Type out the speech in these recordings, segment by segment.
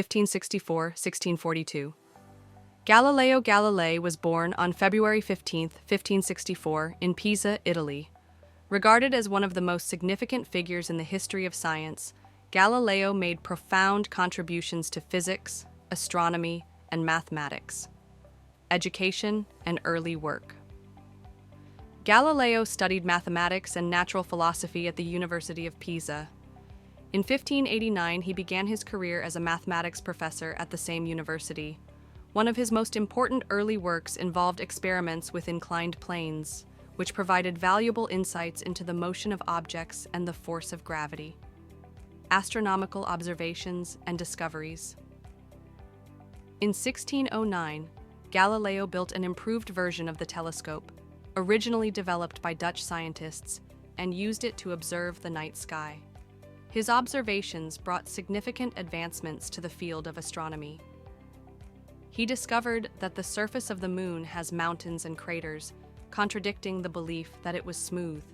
1564–1642. Galileo Galilei was born on February 15, 1564, in Pisa, Italy. Regarded as one of the most significant figures in the history of science, Galileo made profound contributions to physics, astronomy, and mathematics, education, and early work. Galileo studied mathematics and natural philosophy at the University of Pisa. In 1589, he began his career as a mathematics professor at the same university. One of his most important early works involved experiments with inclined planes, which provided valuable insights into the motion of objects and the force of gravity. Astronomical observations and discoveries. In 1609, Galileo built an improved version of the telescope, originally developed by Dutch scientists, and used it to observe the night sky. His observations brought significant advancements to the field of astronomy. He discovered that the surface of the moon has mountains and craters, contradicting the belief that it was smooth.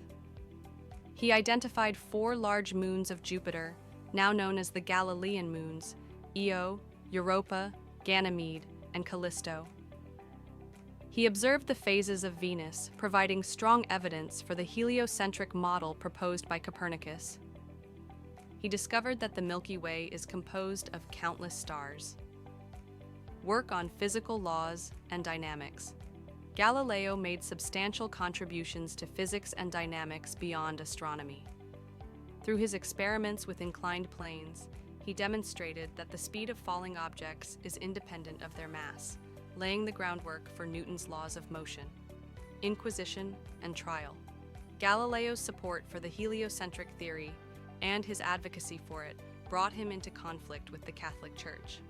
He identified 4 large moons of Jupiter, now known as the Galilean moons, Io, Europa, Ganymede, and Callisto. He observed the phases of Venus, providing strong evidence for the heliocentric model proposed by Copernicus. He discovered that the Milky Way is composed of countless stars. Work on physical laws and dynamics. Galileo made substantial contributions to physics and dynamics beyond astronomy. Through his experiments with inclined planes, he demonstrated that the speed of falling objects is independent of their mass, laying the groundwork for Newton's laws of motion. Inquisition and trial. Galileo's support for the heliocentric theory and his advocacy for it brought him into conflict with the Catholic Church.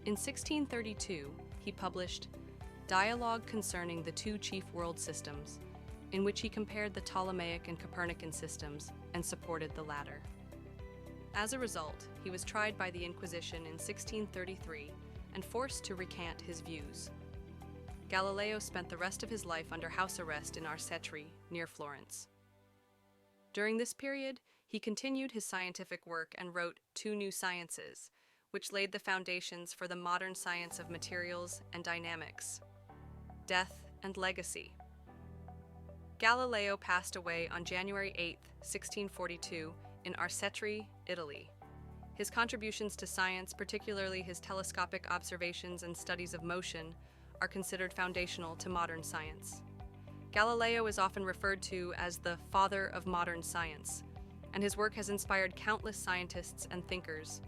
In 1632, he published Dialogue Concerning the Two Chief World Systems, in which he compared the Ptolemaic and Copernican systems and supported the latter. As a result, he was tried by the Inquisition in 1633 and forced to recant his views. Galileo spent the rest of his life under house arrest in Arcetri, near Florence. During this period, he continued his scientific work and wrote Two New Sciences, which laid the foundations for the modern science of materials and dynamics. Death and legacy. Galileo passed away on January 8, 1642, in Arcetri, Italy. His contributions to science, particularly his telescopic observations and studies of motion, are considered foundational to modern science. Galileo is often referred to as the father of modern science, and his work has inspired countless scientists and thinkers,